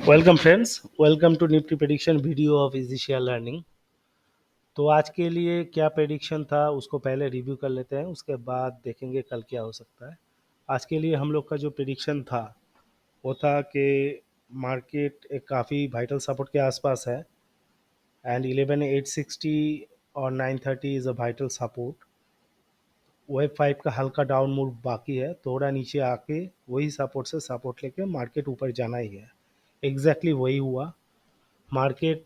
Welcome friends, welcome to Nifty prediction video of Easy Share Learning. तो आज के लिए क्या प्रेडिक्शन था उसको पहले रिव्यू कर लेते हैं, उसके बाद देखेंगे कल क्या हो सकता है। आज के लिए हम लोग का जो प्रेडिक्शन था वो था कि मार्केट एक काफ़ी वाइटल सपोर्ट के आसपास है एंड 11,860 और 930 is a vital support. Web 5 का हल्का डाउन मूव बाकी है, थोड़ा नीचे आके वही सपोर्ट से सपोर्ट लेके मार्केट ऊपर जाना ही है। एग्जैक्टली वही हुआ। मार्केट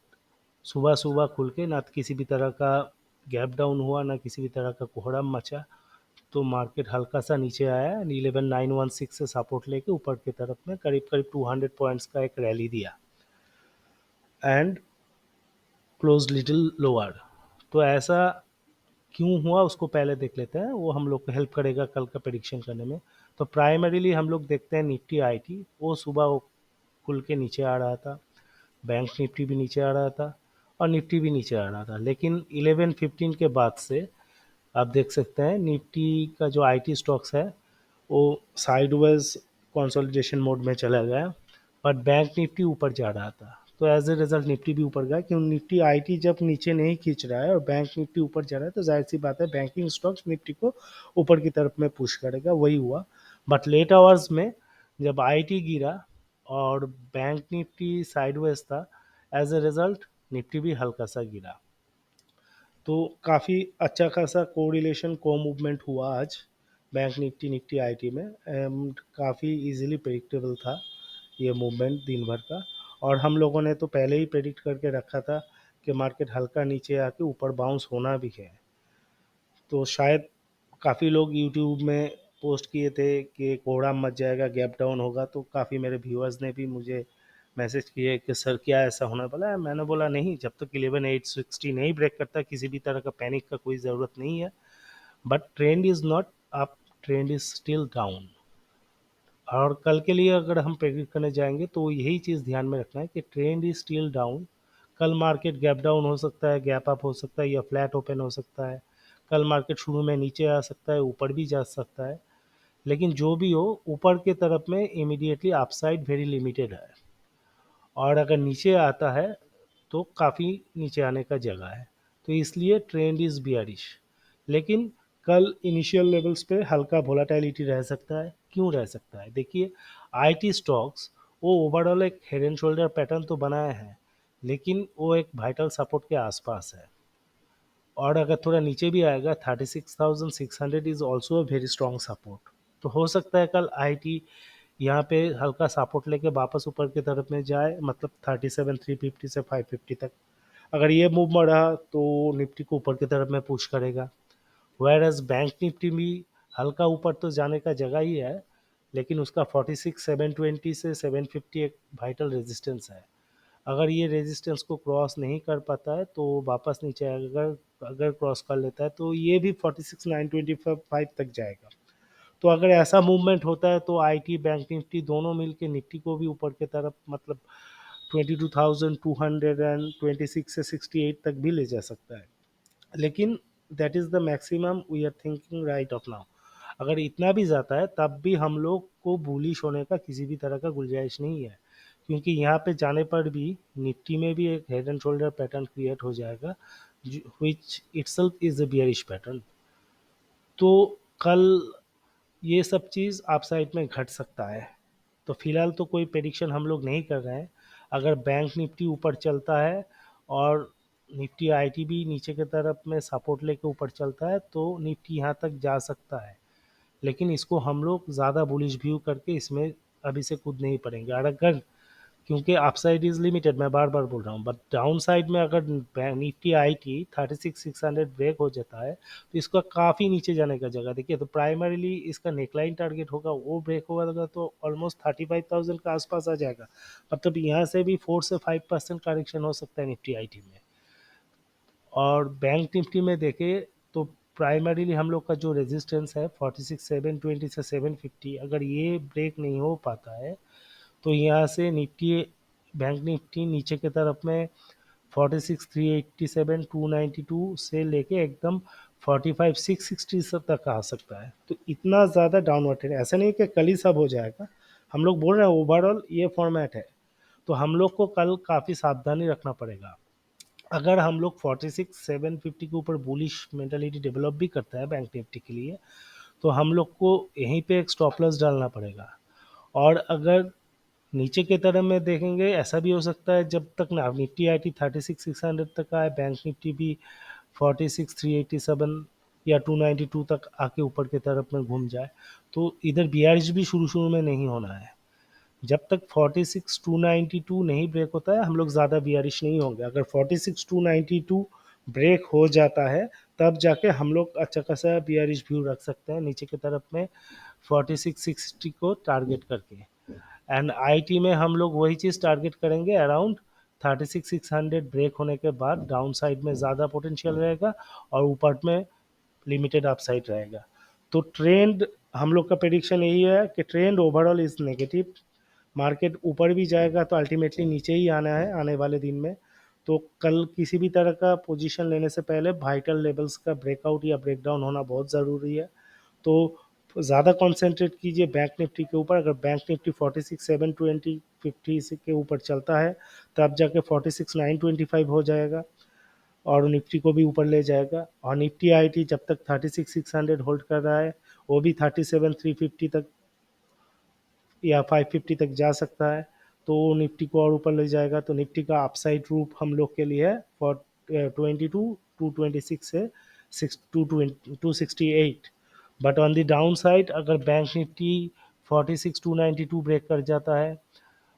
सुबह सुबह खुल के ना किसी भी तरह का गैप डाउन हुआ, ना किसी भी तरह का कोहराम मचा। तो मार्केट हल्का सा नीचे आया, 11,916 से सपोर्ट लेके ऊपर की तरफ में करीब करीब 200 पॉइंट्स का एक रैली दिया एंड क्लोज लिटिल लोअर। तो ऐसा क्यों हुआ उसको पहले देख लेते हैं, वो हम लोग को हेल्प करेगा कल का प्रेडिक्शन करने में। तो प्राइमरीली हम लोग देखते हैं निफ्टी आईटी, वो सुबह वो खुल के नीचे आ रहा था, बैंक निफ्टी भी नीचे आ रहा था और निफ्टी भी नीचे आ रहा था। लेकिन 11:15 के बाद से आप देख सकते हैं निफ्टी का जो आईटी स्टॉक्स है वो साइडवेज कंसोलिडेशन मोड में चला गया, बट बैंक निफ्टी ऊपर जा रहा था। तो एज ए रिजल्ट निफ्टी भी ऊपर गया, क्योंकि निफ्टी आईटी जब नीचे नहीं खींच रहा है और बैंक निफ्टी ऊपर जा रहा है तो जाहिर सी बात है बैंकिंग स्टॉक्स निफ्टी को ऊपर की तरफ में पुश करेगा, वही हुआ। बट लेट आवर्स में जब आईटी गिरा और बैंक निफ्टी साइडवेज था, एज ए रिजल्ट निफ्टी भी हल्का सा गिरा। तो काफ़ी अच्छा खासा कोरिलेशन को मूवमेंट हुआ आज बैंक निफ्टी निफ्टी आईटी में एंड काफ़ी इजीली प्रेडिक्टेबल था ये मूवमेंट दिन भर का। और हम लोगों ने तो पहले ही प्रेडिक्ट करके रखा था कि मार्केट हल्का नीचे आके ऊपर बाउंस होना भी है। तो शायद काफ़ी लोग यूट्यूब में पोस्ट किए थे कि कोहरा मच जाएगा, गैप डाउन होगा। तो काफ़ी मेरे व्यूअर्स ने भी मुझे मैसेज किए कि सर क्या ऐसा होने वाला है। मैंने बोला नहीं, जब तक 11,860 नहीं ब्रेक करता किसी भी तरह का पैनिक का कोई ज़रूरत नहीं है। But trend is not up, trend is still down. और कल के लिए अगर हम प्रेडिक्ट करने जाएंगे तो यही चीज़ ध्यान में रखना है कि ट्रेंड इज स्टिल डाउन। कल मार्केट गैप डाउन हो सकता है, गैप अप हो सकता है या फ्लैट ओपन हो सकता है। कल मार्केट शुरू में नीचे आ सकता है, ऊपर भी जा सकता है। लेकिन जो भी हो, ऊपर के तरफ में इमीडिएटली अपसाइड वेरी लिमिटेड है, और अगर नीचे आता है तो काफ़ी नीचे आने का जगह है। तो इसलिए ट्रेंड इज़ बियरिश। लेकिन कल इनिशियल लेवल्स पे हल्का वोलाटिलिटी रह सकता है। क्यों रह सकता है? देखिए, आईटी स्टॉक्स वो ओवरऑल एक हेड एंड शोल्डर पैटर्न तो बनाया है, लेकिन वो एक वाइटल सपोर्ट के आसपास है। और अगर थोड़ा नीचे भी आएगा, 36,600 is also a very strong support. तो हो सकता है कल आईटी यहाँ पे हल्का सपोर्ट लेके वापस ऊपर की तरफ में जाए, मतलब 37,350 से 550 तक। अगर ये मूव रहा तो निफ्टी को ऊपर की तरफ में पुश करेगा। वेयर एज बैंक निफ्टी भी हल्का ऊपर तो जाने का जगह ही है, लेकिन उसका 46,720 से 750 एक वाइटल रेजिस्टेंस है। अगर ये रेजिस्टेंस को क्रॉस नहीं कर पाता है तो वापस नीचे आएगा। अगर अगर क्रॉस कर लेता है तो ये भी 46,925 तक जाएगा। तो अगर ऐसा मूवमेंट होता है तो आईटी बैंक निफ्टी दोनों मिलके निफ्टी को भी ऊपर की तरफ, मतलब 22,226 से 68 तक भी ले जा सकता है। लेकिन that is the maximum we are thinking right of now. अगर इतना भी जाता है तब भी हम लोग को बुलिश होने का किसी भी तरह का गुंजाइश नहीं है, क्योंकि यहाँ पे जाने पर भी निफ्टी में भी एक head and shoulder pattern create हो जाएगा, which itself is a bearish pattern. तो कल ये सब चीज़ अपसाइड में घट सकता है। तो फिलहाल तो कोई प्रेडिक्शन हम लोग नहीं कर रहे हैं। अगर बैंक निफ्टी ऊपर चलता है और निफ्टी आईटी भी नीचे की तरफ में सपोर्ट लेके ऊपर चलता है तो निफ्टी यहाँ तक जा सकता है। लेकिन इसको हम लोग ज़्यादा बुलिश व्यू करके इसमें अभी से कूद नहीं पड़ेंगे। और अगर, क्योंकि अपसाइड इज लिमिटेड, मैं बार बार बोल रहा हूँ, बट डाउन साइड में अगर निफ्टी आईटी 36,600 ब्रेक हो जाता है तो इसका काफ़ी नीचे जाने का जगह देखिए। तो प्राइमरीली इसका नेकलाइन टारगेट होगा, वो ब्रेक होगा तो ऑलमोस्ट 35,000 का आसपास आ जाएगा। मतलब यहाँ से भी 4 से 5% करेक्शन हो सकता है निफ्टी आईटी में। और बैंक निफ्टी में देखें तो प्राइमरीली हम लोग का जो रेजिस्टेंस है 46,720 से 750, अगर ये ब्रेक नहीं हो पाता है तो यहाँ से निफ्टी बैंक निफ्टी नीचे की तरफ में 46,387 292 से लेके एकदम 45,660 तक आ सकता है। तो इतना ज़्यादा डाउनवर्ड है, ऐसा नहीं कि कल ही सब हो जाएगा। हम लोग बोल रहे हैं ओवरऑल ये फॉर्मेट है। तो हम लोग को कल काफ़ी सावधानी रखना पड़ेगा। अगर हम लोग 46,750 के ऊपर बुलिश मेंटालिटी डेवलप भी करता है बैंक निफ्टी के लिए, तो हम लोग को यहीं पे एक स्टॉप लॉस डालना पड़ेगा। और अगर नीचे की तरफ में देखेंगे, ऐसा भी हो सकता है जब तक ना निफ्टी आई टी 36,600 तक आए, बैंक निफ्टी भी 46,387 या 292 तक आके ऊपर की तरफ में घूम जाए। तो इधर बीआरएच भी शुरू शुरू में नहीं होना है। जब तक 46,292 नहीं ब्रेक होता है, हम लोग ज़्यादा बीयरिश नहीं होंगे। अगर 46,292 ब्रेक हो जाता है, तब जाके हम लोग अच्छा खासा बीयरिश व्यू रख सकते हैं नीचे की तरफ में 46,660 को टारगेट करके। एंड आईटी में हम लोग वही चीज़ टारगेट करेंगे अराउंड 36,600 ब्रेक होने के बाद। डाउन साइड में ज़्यादा पोटेंशियल रहेगा और ऊपर में लिमिटेड अपसाइड रहेगा। तो ट्रेंड, हम लोग का प्रेडिक्शन यही है कि trend overall is negative. Market ऊपर भी जाएगा तो अल्टीमेटली नीचे ही आना है आने वाले दिन में। तो कल किसी भी तरह का पोजीशन लेने से पहले वाइटल लेवल्स का ब्रेकआउट या ब्रेकडाउन होना बहुत ज़रूरी है। तो ज़्यादा कंसंट्रेट कीजिए बैंक निफ्टी के ऊपर। अगर बैंक निफ्टी 46,720 50 के ऊपर चलता है, तब जाके 46,925 हो जाएगा और निफ्टी को भी ऊपर ले जाएगा। और निफ्टी आईटी जब तक 36,600 होल्ड कर रहा है, वो भी 37,350 तक या 550 तक जा सकता है, तो निफ्टी को और ऊपर ले जाएगा। तो निफ्टी का अपसाइड रूप हम लोग के लिए है फॉर 22 226 से 268। But on the down side, अगर बैंक निफ्टी 46,292 ब्रेक कर जाता है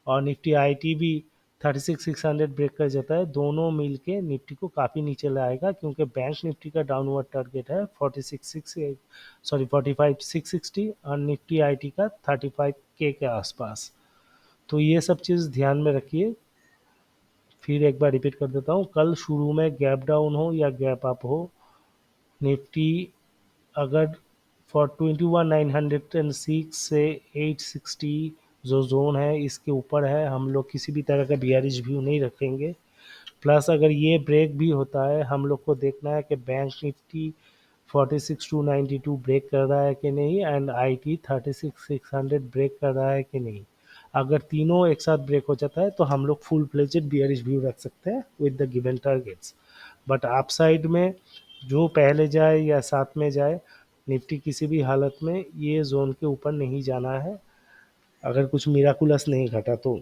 और निफ्टी आईटी भी 36,600 ब्रेक कर जाता है, दोनों मिलके निफ्टी को काफ़ी नीचे लाएगा, क्योंकि बैंक निफ्टी का डाउनवर्ड टारगेट है 45,660 और निफ्टी आईटी का 35K के आसपास। तो ये सब चीज़ ध्यान में रखिए। फिर एक बार रिपीट कर देता हूँ, कल शुरू में गैप डाउन हो या गैप अप हो, निफ्टी अगर फॉर 21,906 से 860 जो जोन है इसके ऊपर है, हम लोग किसी भी तरह का बियरिश व्यू नहीं रखेंगे। प्लस अगर ये ब्रेक भी होता है, हम लोग को देखना है कि बैंक निफ्टी 46,292 ब्रेक कर रहा है कि नहीं एंड आईटी 36,600 ब्रेक कर रहा है कि नहीं। अगर तीनों एक साथ ब्रेक हो जाता है तो हम लोग फुल फ्लेजेड बियरिश व्यू रख सकते हैं with the given targets. But upside में जो पहले जाए या साथ में जाए, निफ्टी किसी भी हालत में ये जोन के ऊपर नहीं जाना है, अगर कुछ मिराकुलस नहीं घटा तो।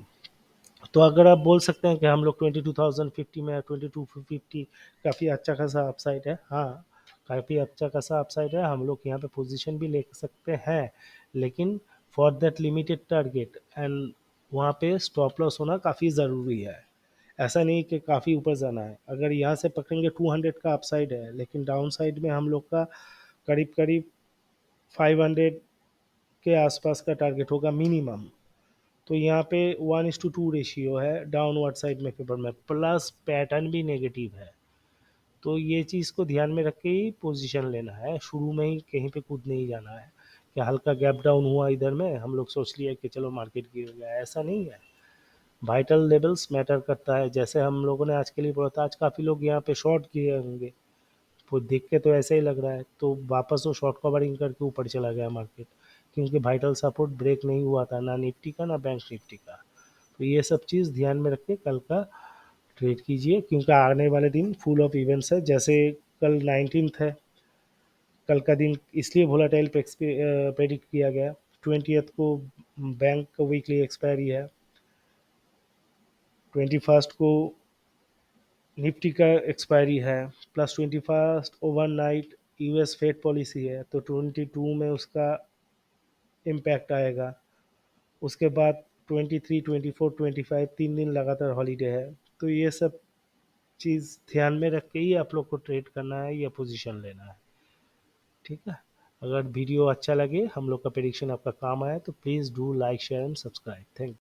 तो अगर आप बोल सकते हैं कि हम लोग 22,050 में 22,50 काफ़ी अच्छा खासा अपसाइड है, हाँ काफ़ी अच्छा खासा अपसाइड है, हम लोग यहाँ पे पोजीशन भी ले सकते हैं, लेकिन for that limited target and वहाँ पे स्टॉप लॉस होना काफ़ी ज़रूरी है। ऐसा नहीं कि काफ़ी ऊपर जाना है। अगर यहाँ से पकड़ेंगे 200 का अपसाइड है, लेकिन डाउन साइड में हम लोग का करीब करीब 500 के आसपास का टारगेट होगा मिनिमम। तो यहाँ पे 1:2 रेशियो है डाउनवर्ड साइड में पेपर में, प्लस पैटर्न भी नेगेटिव है। तो ये चीज़ को ध्यान में रख के ही पोजीशन लेना है, शुरू में ही कहीं पे कूद नहीं जाना है कि हल्का गैप डाउन हुआ इधर में हम लोग सोच लिया कि चलो मार्केट गिर गया, ऐसा नहीं है। वाइटल लेवल्स मैटर करता है। जैसे हम लोगों ने आज के लिए बोला था, आज काफ़ी लोग यहाँ पे शॉर्ट किए होंगे, वो देख के तो ऐसा ही लग रहा है, तो वापस वो शॉर्ट कवरिंग करके ऊपर चला गया मार्केट, क्योंकि वाइटल सपोर्ट ब्रेक नहीं हुआ था ना निफ्टी का ना बैंक निफ्टी का। तो ये सब चीज़ ध्यान में रख के कल का ट्रेड कीजिए, क्योंकि आने वाले दिन फुल ऑफ इवेंट्स है। जैसे कल 19th है, कल का दिन इसलिए वोलाटाइल प्रेडिक्ट किया गया। 20th को बैंक का वीकली एक्सपायरी है, 21st को निफ्टी का एक्सपायरी है, plus 21st overnight US Fed policy है, तो 22 में उसका इम्पैक्ट आएगा। उसके बाद 23 24 25 3 दिन लगातार हॉलीडे है। तो ये सब चीज़ ध्यान में रख के ही आप लोग को ट्रेड करना है या पोजीशन लेना है, ठीक है। अगर वीडियो अच्छा लगे, हम लोग का प्रेडिक्शन आपका काम आया, तो please do like share and subscribe. Thank you.